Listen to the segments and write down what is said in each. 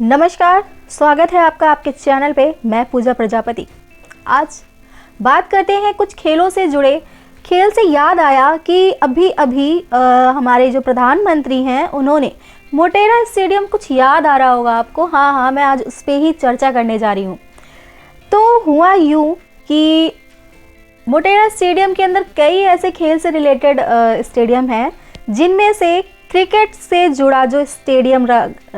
नमस्कार, स्वागत है आपका आपके चैनल पे। मैं पूजा प्रजापति। आज बात करते हैं कुछ खेलों से जुड़े। खेल से याद आया कि अभी अभी हमारे जो प्रधानमंत्री हैं उन्होंने मोटेरा स्टेडियम, कुछ याद आ रहा होगा आपको। हाँ, मैं आज उस पर ही चर्चा करने जा रही हूँ। तो हुआ यूँ कि मोटेरा स्टेडियम के अंदर कई ऐसे खेल से रिलेटेड स्टेडियम हैं, जिनमें से क्रिकेट से जुड़ा जो स्टेडियम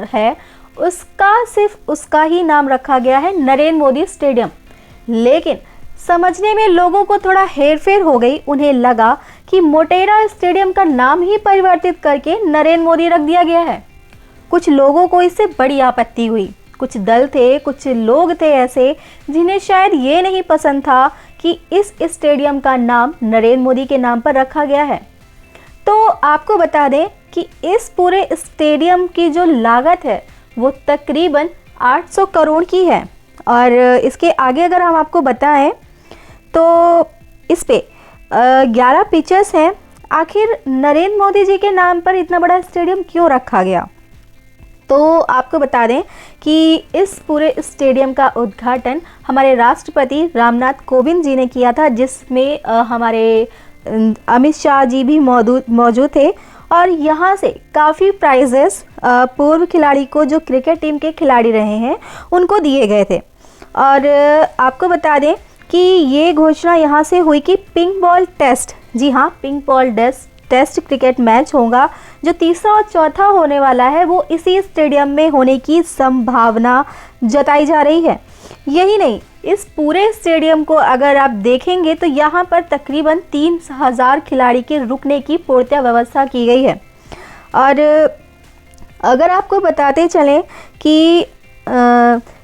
है उसका सिर्फ उसका ही नाम रखा गया है नरेंद्र मोदी स्टेडियम। लेकिन समझने में लोगों को थोड़ा हेरफेर हो गई। उन्हें लगा कि मोटेरा स्टेडियम का नाम ही परिवर्तित करके नरेंद्र मोदी रख दिया गया है। कुछ लोगों को इससे बड़ी आपत्ति हुई। कुछ दल थे, कुछ लोग थे ऐसे जिन्हें शायद ये नहीं पसंद था कि इस स्टेडियम का नाम नरेंद्र मोदी के नाम पर रखा गया है। तो आपको बता दें कि इस पूरे स्टेडियम की जो लागत है वो तकरीबन 800 करोड़ की है। और इसके आगे अगर हम आपको बताएं तो इस पे 11 पिचेस हैं। आखिर नरेंद्र मोदी जी के नाम पर इतना बड़ा स्टेडियम क्यों रखा गया? तो आपको बता दें कि इस पूरे स्टेडियम का उद्घाटन हमारे राष्ट्रपति रामनाथ कोविंद जी ने किया था, जिसमें हमारे अमित शाह जी भी मौजूद थे। और यहाँ से काफ़ी प्राइजेस पूर्व खिलाड़ी को, जो क्रिकेट टीम के खिलाड़ी रहे हैं, उनको दिए गए थे। और आपको बता दें कि ये घोषणा यहाँ से हुई कि पिंक बॉल टेस्ट, जी हाँ, pink ball test cricket match होगा जो तीसरा और चौथा होने वाला है, वो इसी स्टेडियम में होने की संभावना जताई जा रही है। यही नहीं, इस पूरे स्टेडियम को अगर आप देखेंगे तो यहाँ पर तकरीबन 3000 खिलाड़ी के रुकने की पूर्णतः व्यवस्था की गई है। और अगर आपको बताते चलें कि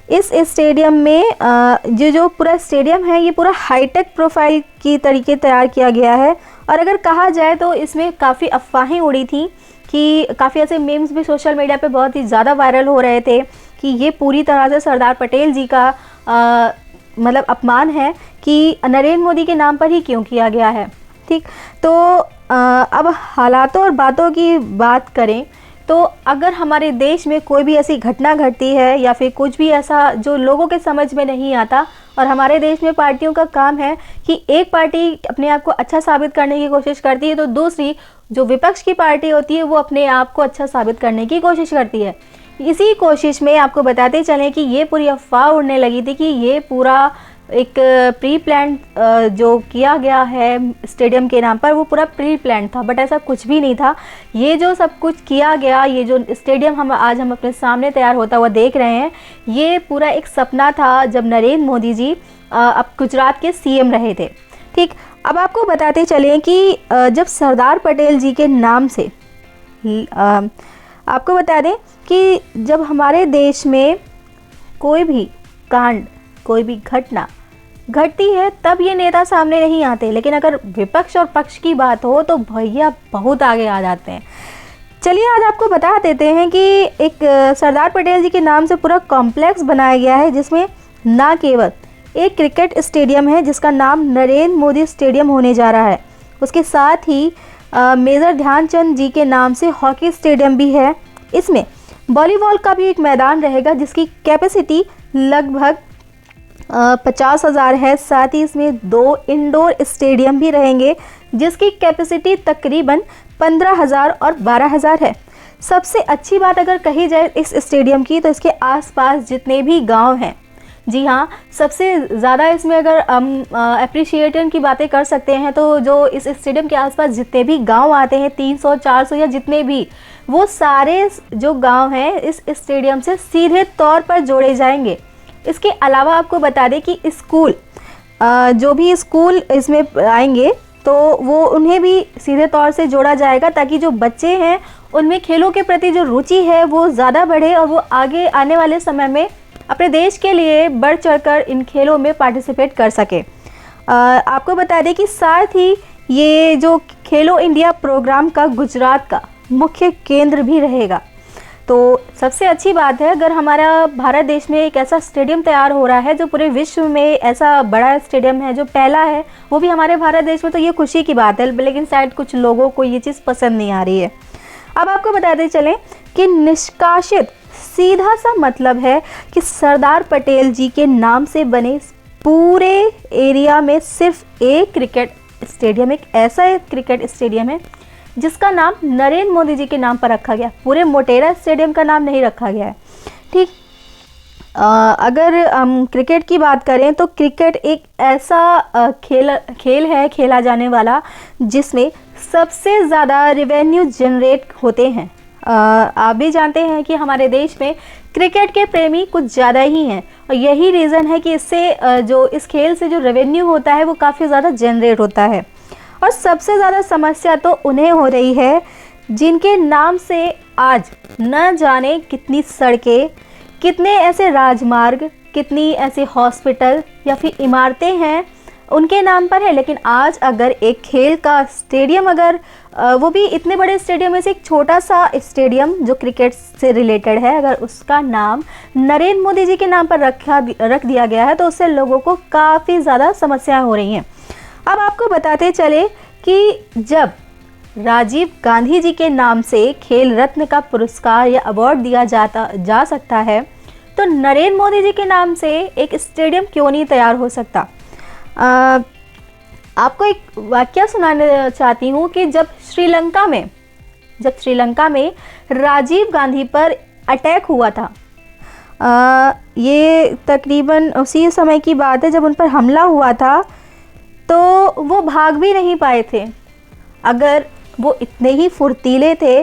इस स्टेडियम में जो पूरा स्टेडियम है ये पूरा हाईटेक प्रोफाइल की तरीके तैयार किया गया है। और अगर कहा जाए तो इसमें काफ़ी अफवाहें उड़ी थी कि काफ़ी ऐसे मीम्स भी सोशल मीडिया पे बहुत ही ज़्यादा वायरल हो रहे थे कि ये पूरी तरह से सरदार पटेल जी का मतलब अपमान है कि नरेंद्र मोदी के नाम पर ही क्यों किया गया है। ठीक, तो अब हालातों और बातों की बात करें तो अगर हमारे देश में कोई भी ऐसी घटना घटती है या फिर कुछ भी ऐसा जो लोगों के समझ में नहीं आता, और हमारे देश में पार्टियों का काम है कि एक पार्टी अपने आप को अच्छा साबित करने की कोशिश करती है तो दूसरी जो विपक्ष की पार्टी होती है वो अपने आप को अच्छा साबित करने की कोशिश करती है। इसी कोशिश में आपको बताते चलें कि ये पूरी अफवाह उड़ने लगी थी कि ये पूरा एक प्री प्लान जो किया गया है स्टेडियम के नाम पर, वो पूरा प्री प्लान था। बट ऐसा कुछ भी नहीं था। ये जो सब कुछ किया गया, ये जो स्टेडियम हम अपने सामने तैयार होता हुआ देख रहे हैं, ये पूरा एक सपना था जब नरेंद्र मोदी जी अब गुजरात के सीएम रहे थे। ठीक, अब आपको बताते चलें कि जब सरदार पटेल जी के नाम से आपको बता दें कि जब हमारे देश में कोई भी कांड, कोई भी घटना घटती है तब ये नेता सामने नहीं आते, लेकिन अगर विपक्ष और पक्ष की बात हो तो भैया बहुत आगे आ जाते हैं। चलिए आज आपको बता देते हैं कि एक सरदार पटेल जी के नाम से पूरा कॉम्प्लेक्स बनाया गया है, जिसमें ना केवल एक क्रिकेट स्टेडियम है जिसका नाम नरेंद्र मोदी स्टेडियम होने जा रहा है, उसके साथ ही मेजर ध्यानचंद जी के नाम से हॉकी स्टेडियम भी है। इसमें वॉलीबॉल का भी एक मैदान रहेगा जिसकी कैपेसिटी लगभग 50,000 है। साथ ही इसमें 2 इंडोर स्टेडियम भी रहेंगे जिसकी कैपेसिटी तकरीबन 15,000 और 12,000 है। सबसे अच्छी बात अगर कही जाए इस स्टेडियम की तो इसके आसपास जितने भी गांव हैं, जी हाँ, सबसे ज़्यादा इसमें अगर हम अप्रिशिएशन की बातें कर सकते हैं तो जो इस स्टेडियम के आसपास जितने भी गांव आते हैं 300-400 या जितने भी, वो सारे जो गांव हैं इस स्टेडियम से सीधे तौर पर जोड़े जाएंगे। इसके अलावा आपको बता दें कि स्कूल, जो भी स्कूल इसमें आएंगे तो वो उन्हें भी सीधे तौर से जोड़ा जाएगा ताकि जो बच्चे हैं उनमें खेलों के प्रति जो रुचि है वो ज़्यादा बढ़े और वो आगे आने वाले समय में अपने देश के लिए बढ़ चढ़कर इन खेलों में पार्टिसिपेट कर सके। आपको बता दें कि साथ ही ये जो खेलो इंडिया प्रोग्राम का गुजरात का मुख्य केंद्र भी रहेगा। तो सबसे अच्छी बात है अगर हमारा भारत देश में एक ऐसा स्टेडियम तैयार हो रहा है जो पूरे विश्व में ऐसा बड़ा स्टेडियम है, जो पहला है, वो भी हमारे भारत देश में, तो ये खुशी की बात है। लेकिन शायद कुछ लोगों को ये चीज़ पसंद नहीं आ रही है। अब आपको बताते चलें कि निष्कासित सीधा सा मतलब है कि सरदार पटेल जी के नाम से बने पूरे एरिया में सिर्फ एक क्रिकेट स्टेडियम, एक ऐसा एक क्रिकेट स्टेडियम है जिसका नाम नरेंद्र मोदी जी के नाम पर रखा गया। पूरे मोटेरा स्टेडियम का नाम नहीं रखा गया है। ठीक, अगर हम क्रिकेट की बात करें तो क्रिकेट एक ऐसा खेल है खेला जाने वाला जिसमें सबसे ज़्यादा रेवेन्यू जनरेट होते हैं। आप भी जानते हैं कि हमारे देश में क्रिकेट के प्रेमी कुछ ज़्यादा ही हैं और यही रीज़न है कि इससे जो इस खेल से जो रेवेन्यू होता है वो काफ़ी ज़्यादा जनरेट होता है। और सबसे ज़्यादा समस्या तो उन्हें हो रही है जिनके नाम से आज न जाने कितनी सड़कें, कितने ऐसे राजमार्ग, कितनी ऐसे हॉस्पिटल या फिर इमारतें हैं उनके नाम पर है। लेकिन आज अगर एक खेल का स्टेडियम, अगर वो भी इतने बड़े स्टेडियम में से एक छोटा सा स्टेडियम जो क्रिकेट से रिलेटेड है, अगर उसका नाम नरेंद्र मोदी जी के नाम पर रख दिया गया है तो उससे लोगों को काफ़ी ज़्यादा समस्याएं हो रही हैं। अब आपको बताते चले कि जब राजीव गांधी जी के नाम से खेल रत्न का पुरस्कार या अवार्ड दिया जा सकता है तो नरेंद्र मोदी जी के नाम से एक स्टेडियम क्यों नहीं तैयार हो सकता। आपको एक वाकया सुनाना चाहती हूँ कि जब श्रीलंका में राजीव गांधी पर अटैक हुआ था, ये तकरीबन उसी समय की बात है जब उन पर हमला हुआ था, तो वो भाग भी नहीं पाए थे। अगर वो इतने ही फुर्तीले थे,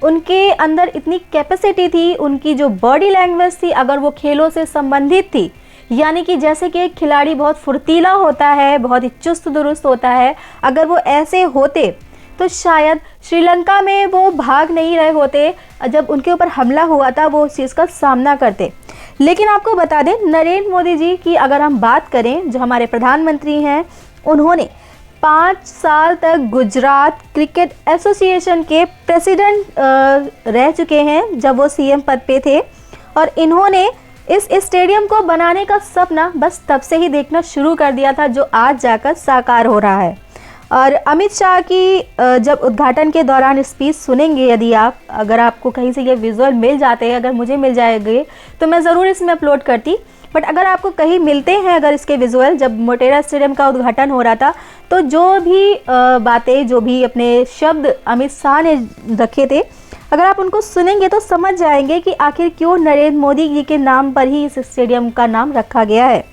उनके अंदर इतनी कैपेसिटी थी, उनकी जो बॉडी लैंग्वेज थी अगर वो खेलों से संबंधित थी, यानी कि जैसे कि एक खिलाड़ी बहुत फुर्तीला होता है, बहुत ही चुस्त दुरुस्त होता है, अगर वो ऐसे होते तो शायद श्रीलंका में वो भाग नहीं रहे होते। जब उनके ऊपर हमला हुआ था वो उस चीज़ का सामना करते। लेकिन आपको बता दें, नरेंद्र मोदी जी की अगर हम बात करें, जो हमारे प्रधानमंत्री हैं, उन्होंने 5 साल तक गुजरात क्रिकेट एसोसिएशन के प्रेसिडेंट रह चुके हैं जब वो सीएम पद पे थे। और इन्होंने इस स्टेडियम को बनाने का सपना बस तब से ही देखना शुरू कर दिया था जो आज जाकर साकार हो रहा है। और अमित शाह की जब उद्घाटन के दौरान स्पीच सुनेंगे, यदि अगर आपको कहीं से ये विजुअल मिल जाते हैं, अगर मुझे मिल जाएंगे तो मैं ज़रूर इसमें अपलोड करती, बट अगर आपको कहीं मिलते हैं अगर इसके विजुअल, जब मोटेरा स्टेडियम का उद्घाटन हो रहा था तो जो भी बातें, जो भी अपने शब्द अमित शाह ने रखे थे, अगर आप उनको सुनेंगे तो समझ जाएंगे कि आखिर क्यों नरेंद्र मोदी जी के नाम पर ही इस स्टेडियम का नाम रखा गया है।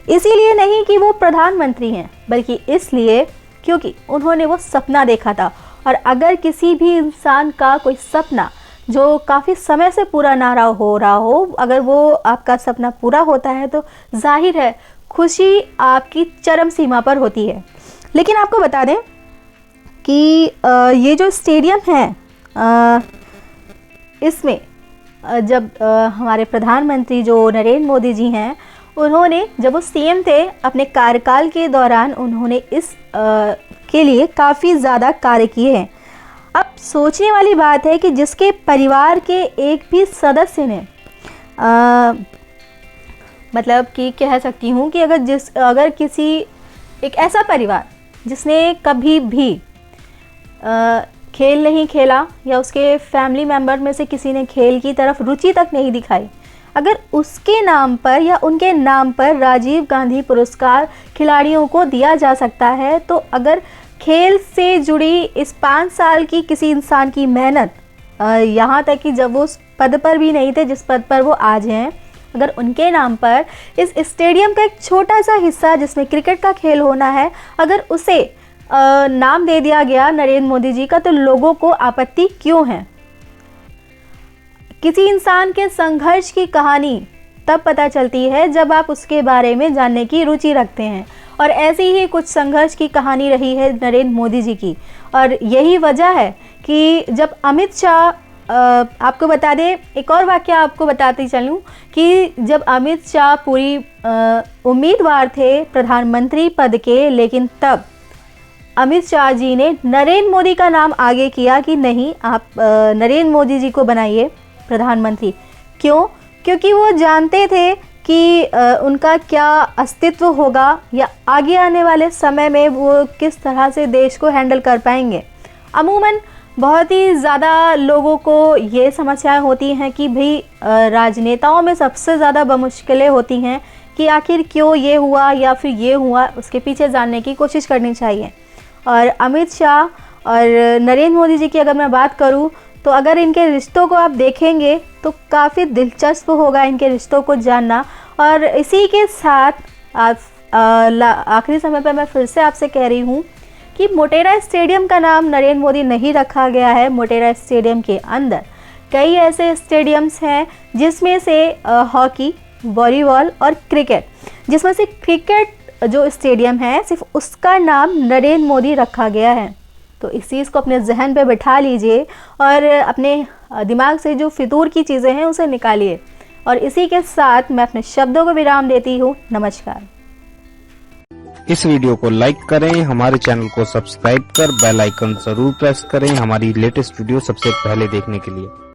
इसीलिए नहीं कि वो प्रधानमंत्री हैं, बल्कि इसलिए क्योंकि उन्होंने वो सपना देखा था। और अगर किसी भी इंसान का कोई सपना जो काफ़ी समय से पूरा ना हो रहा हो, अगर वो आपका सपना पूरा होता है तो जाहिर है खुशी आपकी चरम सीमा पर होती है। लेकिन आपको बता दें कि ये जो स्टेडियम है, इसमें जब हमारे प्रधानमंत्री जो नरेंद्र मोदी जी हैं, उन्होंने जब वो सीएम थे अपने कार्यकाल के दौरान उन्होंने इस के लिए काफ़ी ज़्यादा कार्य किए हैं। अब सोचने वाली बात है कि जिसके परिवार के एक भी सदस्य ने मतलब कि कह सकती हूँ कि अगर किसी एक ऐसा परिवार जिसने कभी भी खेल नहीं खेला या उसके फैमिली मेम्बर में से किसी ने खेल की तरफ रुचि तक नहीं दिखाई, अगर उसके नाम पर या उनके नाम पर राजीव गांधी पुरस्कार खिलाड़ियों को दिया जा सकता है, तो अगर खेल से जुड़ी इस 5 साल की किसी इंसान की मेहनत, यहाँ तक कि जब वो उस पद पर भी नहीं थे जिस पद पर वो आज हैं, अगर उनके नाम पर इस स्टेडियम का एक छोटा सा हिस्सा जिसमें क्रिकेट का खेल होना है, अगर उसे नाम दे दिया गया नरेंद्र मोदी जी का, तो लोगों को आपत्ति क्यों है। किसी इंसान के संघर्ष की कहानी तब पता चलती है जब आप उसके बारे में जानने की रुचि रखते हैं, और ऐसी ही कुछ संघर्ष की कहानी रही है नरेंद्र मोदी जी की। और यही वजह है कि जब अमित शाह, आपको बता दें, एक और वाकया आपको बताती चलूँ कि जब अमित शाह पूरी उम्मीदवार थे प्रधानमंत्री पद के, लेकिन तब अमित शाह जी ने नरेंद्र मोदी का नाम आगे किया कि नहीं, आप नरेंद्र मोदी जी को बनाइए प्रधानमंत्री। क्यों? क्योंकि वो जानते थे कि उनका क्या अस्तित्व होगा या आगे आने वाले समय में वो किस तरह से देश को हैंडल कर पाएंगे। अमूमन बहुत ही ज़्यादा लोगों को ये समस्याएं होती हैं कि भाई राजनेताओं में सबसे ज़्यादा बमुश्किलें होती हैं कि आखिर क्यों ये हुआ या फिर ये हुआ, उसके पीछे जानने की कोशिश करनी चाहिए। और अमित शाह और नरेंद्र मोदी जी की अगर मैं बात करूं तो अगर इनके रिश्तों को आप देखेंगे तो काफ़ी दिलचस्प होगा इनके रिश्तों को जानना। और इसी के साथ आखिरी समय पर मैं फिर से आपसे कह रही हूँ कि मोटेरा स्टेडियम का नाम नरेंद्र मोदी नहीं रखा गया है। मोटेरा स्टेडियम के अंदर कई ऐसे स्टेडियम्स हैं जिसमें से हॉकी, वॉलीबॉल और क्रिकेट, जिसमें से क्रिकेट जो स्टेडियम है सिर्फ उसका नाम नरेंद्र मोदी रखा गया है। तो इस चीज़ को अपने जहन पे बिठा लीजिए और अपने दिमाग से जो फितूर की चीज़ें हैं उसे निकालिए। और इसी के साथ मैं अपने शब्दों को विराम देती हूँ। नमस्कार। इस वीडियो को लाइक करें, हमारे चैनल को सब्सक्राइब कर बेल आइकन जरूर प्रेस करें हमारी लेटेस्ट वीडियो सबसे पहले देखने के लिए।